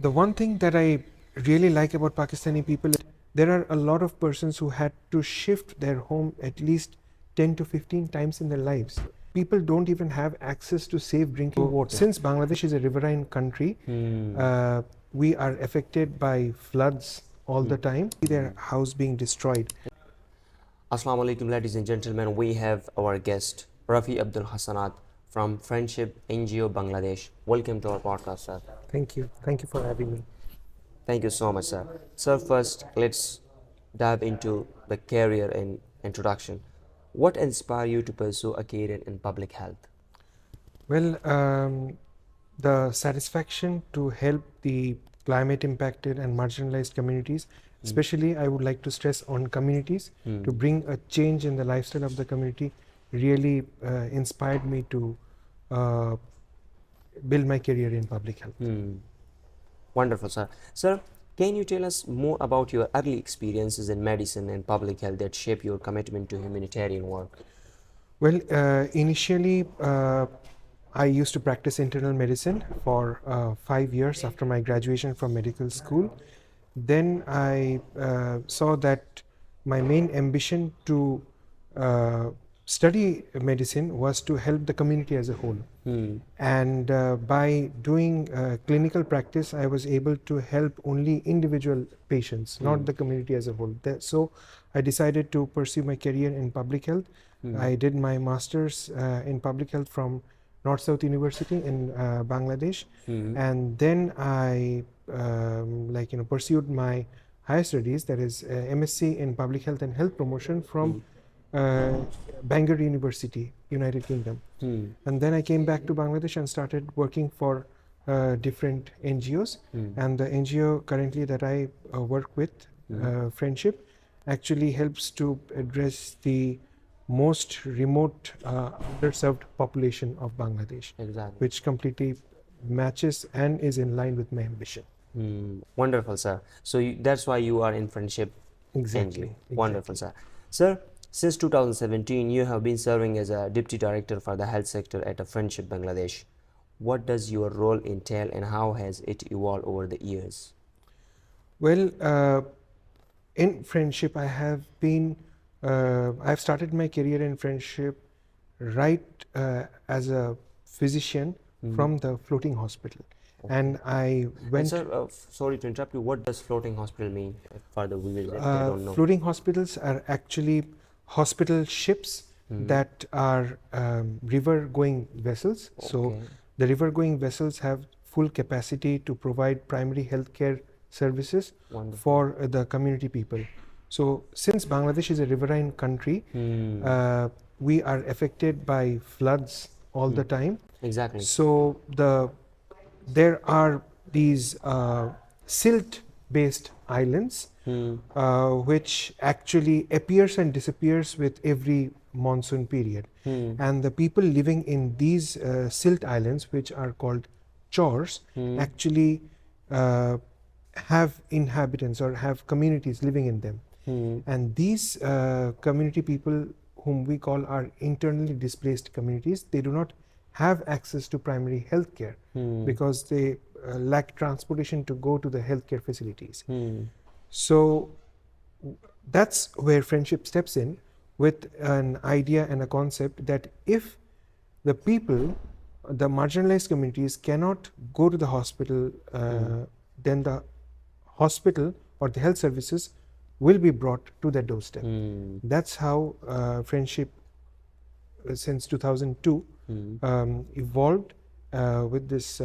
The one thing that I really like about Pakistani people is there are a lot of persons who had to shift their home at least 10 to 15 times in their lives. People don't even have access to safe drinking water. Since Bangladesh is a riverine country, we are affected by floods all the time. Their house being destroyed. Assalamu alaikum, ladies and gentlemen. We have our guest Rafi Abdul Hassanat from Friendship NGO Bangladesh. Welcome to our podcast, sir. Thank you. Thank you for having me. Thank you so much, sir. Sir, first let's dive into the career and introduction. What inspired you to pursue a career in public health? Well, the satisfaction to help the climate impacted and marginalized communities, especially I would like to stress on communities, to bring a change in the lifestyle of the community really inspired me to build my career in public health. Wonderful, sir. Sir, can you tell us more about your early experiences in medicine and public health that shape your commitment to humanitarian work? Well, initially, I used to practice internal medicine for 5 years after my graduation from medical school. Then I saw that my main ambition to study medicine was to help the community as a whole. And by doing clinical practice, I was able to help only individual patients, not the community as a whole. So I decided to pursue my career in public health. I did my master's in public health from North South University in Bangladesh, and then I pursued my higher studies, that is MSc in public health and health promotion from Bangor University, United Kingdom. And then I came back to Bangladesh and started working for different NGOs. And the NGO currently that I work with, Friendship, actually helps to address the most remote underserved population of Bangladesh, Exactly. which completely matches and is in line with my ambition. Wonderful, sir. So that's why you are in Friendship Exactly. NGO. Wonderful, sir. Sir, since 2017, you have been serving as a Deputy Director for the health sector at a Friendship Bangladesh. What does your role entail and how has it evolved over the years? Well, in Friendship, I've started my career in Friendship right as a physician from the floating hospital. And I went. And sir, sorry to interrupt you. What does floating hospital mean for the viewers that they don't know? Floating hospitals are actually hospital ships that are river-going vessels. So the river-going vessels have full capacity to provide primary healthcare services for the community people. So since Bangladesh is a riverine country, we are affected by floods all the time. Exactly. So there are these silt-based islands which actually appears and disappears with every monsoon period. And the people living in these silt islands, which are called chors, actually have inhabitants or have communities living in them. And these community people, whom we call are internally displaced communities, they do not have access to primary health care because they lack transportation to go to the healthcare facilities. So that's where Friendship steps in with an idea and a concept that if the people, the marginalized communities cannot go to the hospital, then the hospital or the health services will be brought to their doorstep. That's how Friendship since 2002 evolved with this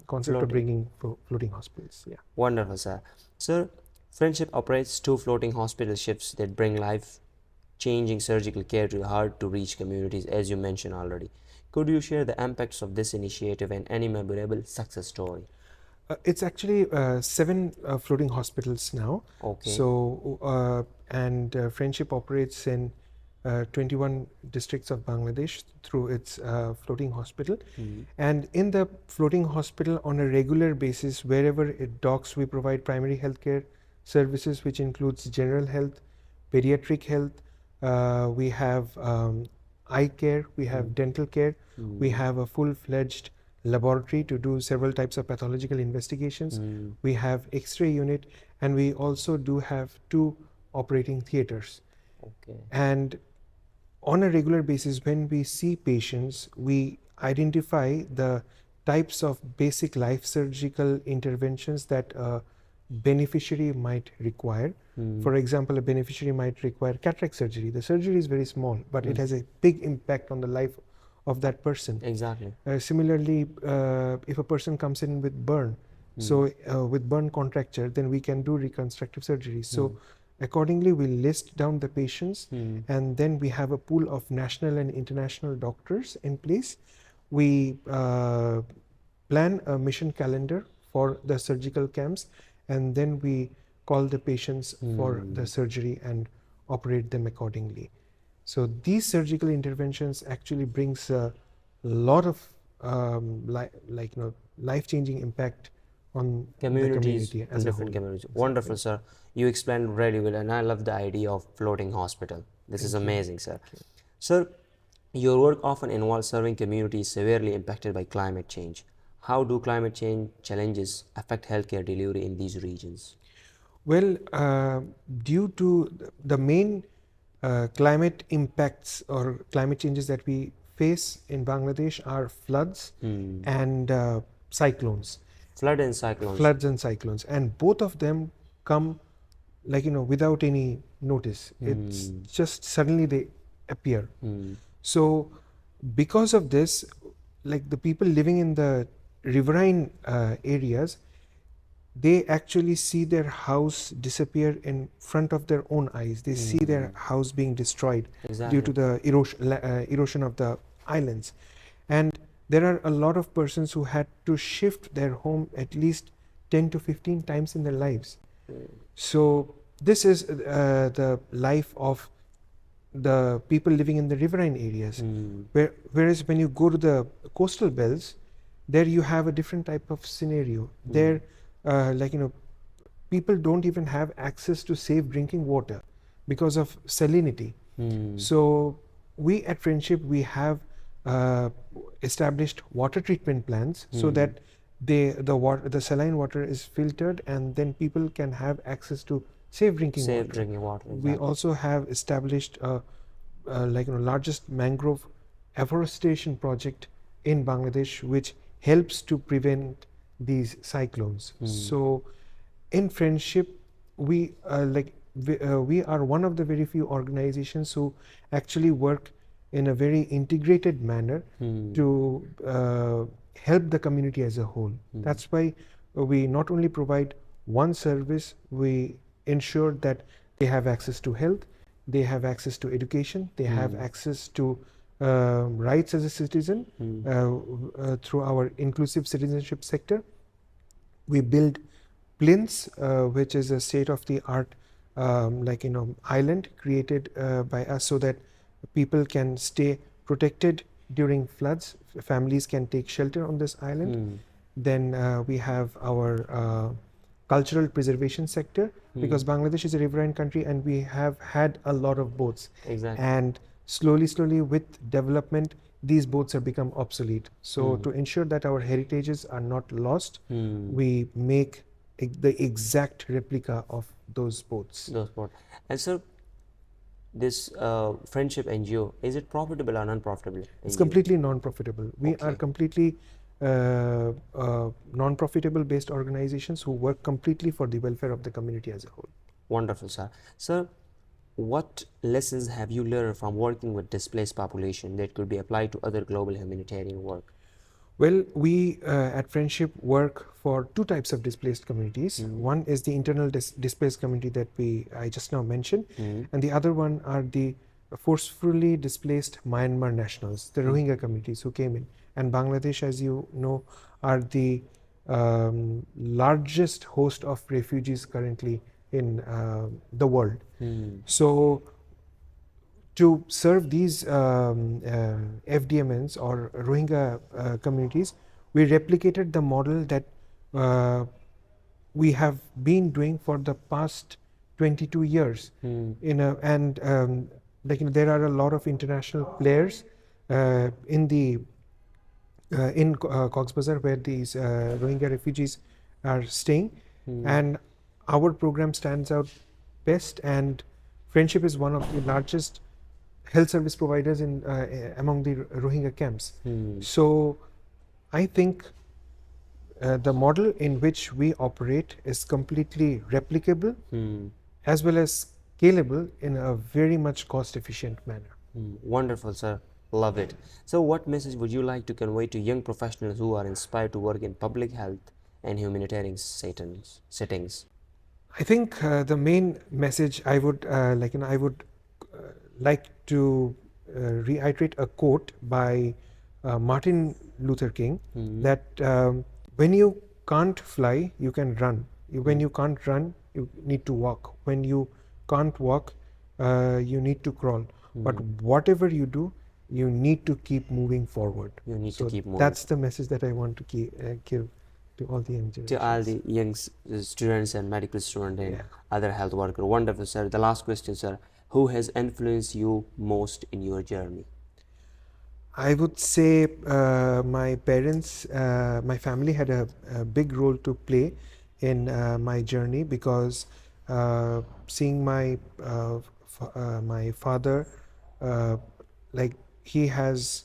concept of bringing floating hospitals. Yeah. Wonderful, sir. Sir, Friendship operates 2 floating hospital ships that bring life-changing surgical care to hard-to-reach communities, as you mentioned already. Could you share the impacts of this initiative and any memorable success story? It's actually 7 floating hospitals now. Okay. So, Friendship operates in 21 districts of Bangladesh through its floating hospital. And in the floating hospital, on a regular basis, wherever it docks, we provide primary healthcare services, which includes general health, pediatric health. We have eye care, we have dental care, we have a full-fledged laboratory to do several types of pathological investigations. Mm. We have X-ray unit, and we also do have 2 operating theaters. Okay. And on a regular basis, when we see patients, we identify the types of basic life surgical interventions that a beneficiary might require. Mm. For example, a beneficiary might require cataract surgery. The surgery is very small, but it has a big impact on the life of that person. Exactly. Similarly, if a person comes in with burn, so with burn contracture, then we can do reconstructive surgery. So accordingly, we list down the patients, and then we have a pool of national and international doctors in place. We plan a mission calendar for the surgical camps, and then we call the patients for the surgery and operate them accordingly. So these surgical interventions actually brings a lot of life-changing impact on the Communities community in as a whole. different communities. Wonderful, sir. You explained really well, and I love the idea of floating hospital. This is amazing, sir. Sir, your work often involves serving communities severely impacted by climate change. How do climate change challenges affect healthcare delivery in these regions? Well, due to the main climate impacts or climate changes that we face in Bangladesh are floods and cyclones. Flood and cyclones. Floods and cyclones, and both of them come without any notice. It's just suddenly they appear. So because of this, like the people living in the riverine areas, they actually see their house disappear in front of their own eyes. They see their house being destroyed due to the erosion of the islands. And there are a lot of persons who had to shift their home at least 10 to 15 times in their lives. So this is the life of the people living in the riverine areas. Whereas when you go to the coastal belts, there you have a different type of scenario. There, people don't even have access to safe drinking water because of salinity. So we at Friendship, we have established water treatment plants so that the saline water is filtered, and then people can have access to safe drinking Safe water. drinking water. We also have established largest mangrove afforestation project in Bangladesh, which helps to prevent these cyclones. So in Friendship, we we are one of the very few organizations who actually work in a very integrated manner to help the community as a whole. That's why we not only provide one service, we ensure that they have access to health, they have access to education, they have access to rights as a citizen through our inclusive citizenship sector. We build plinths, which is a state-of-the-art island created by us so that people can stay protected during floods. Families can take shelter on this island. Then we have our cultural preservation sector, because Bangladesh is a riverine country and we have had a lot of boats. Exactly. And slowly with development, these boats have become obsolete. So to ensure that our heritages are not lost, we make the exact replica of those boats. Those both. And so, this Friendship NGO, is it profitable or non-profitable? It's NGO? completely non-profitable. We are Okay. completely non-profitable based organizations who work completely for the welfare of the community as a whole. Wonderful, sir. Sir, what lessons have you learned from working with displaced population that could be applied to other global humanitarian work? Well, we at Friendship work for 2 types of displaced communities. One is the internal displaced community that I just now mentioned, and the other one are the forcefully displaced Myanmar nationals, the Rohingya communities who came in. And Bangladesh, as you know, are the largest host of refugees currently in the world. So to serve these FDMNs or Rohingya communities, we replicated the model that we have been doing for the past 22 years. There are a lot of international players in the in Cox's Bazar, where these Rohingya refugees are staying, and our program stands out best. And Friendship is one of the largest health service providers in among the Rohingya camps. So I think the model in which we operate is completely replicable as well as scalable in a very much cost efficient manner. Wonderful, sir. Love it. So, what message would you like to convey to young professionals who are inspired to work in public health and humanitarian settings? I think the main message I would like to reiterate a quote by Martin Luther King that when you can't fly, you can run. When you can't run, you need to walk. When you can't walk, you need to crawl. But whatever you do, you need to keep moving forward. You need to keep moving. That's the message that I want to give to all the young To all generations. the young students and medical students and Yeah. other health workers. Wonderful, sir. The last question, sir. Who has influenced you most in your journey? I would say my parents, my family had a big role to play in my journey because seeing my father, uh, like he has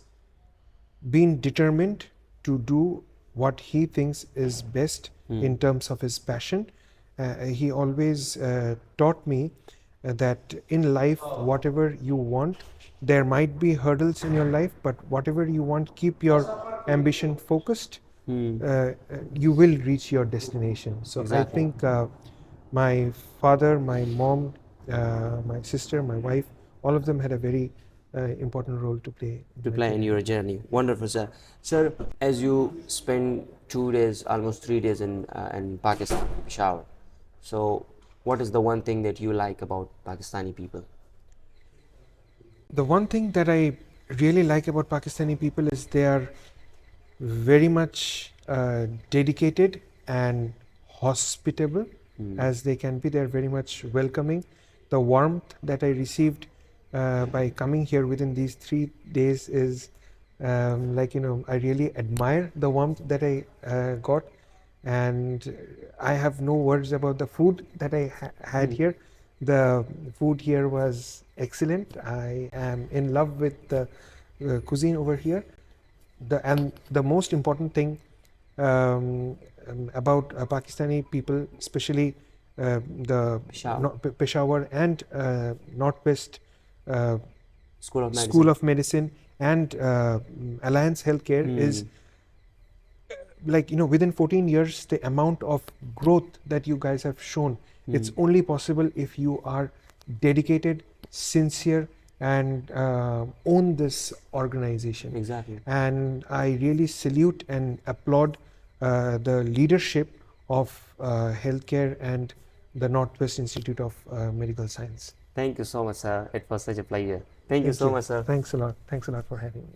been determined to do what he thinks is best in terms of his passion. He always taught me that in life, whatever you want, there might be hurdles in your life, but whatever you want, keep your ambition focused. You will reach your destination. So Exactly. I think my father, my mom, my sister, my wife, all of them had a very important role to play. To play in your journey. Wonderful, sir. Sir, as you spend 2 days, almost 3 days in Pakistan, Peshawar. So, what is the one thing that you like about Pakistani people? The one thing that I really like about Pakistani people is they are very much dedicated and hospitable as they can be. They're very much welcoming. The warmth that I received by coming here within these 3 days is I really admire the warmth that I got, and I have no words about the food that I had here. The food here was excellent. I am in love with the cuisine over here. The most important thing about Pakistani people, especially the Peshawar. Peshawar and Northwest School of Medicine. School of Medicine and Alliance Healthcare is within 14 years, the amount of growth that you guys have shown, it's only possible if you are dedicated, sincere, and own this organization. Exactly. And I really salute and applaud the leadership of healthcare and the Northwest Institute of Medical Science. Thank you so much, sir. It was such a pleasure. Thank you so much, sir. Thanks a lot. Thanks a lot for having me.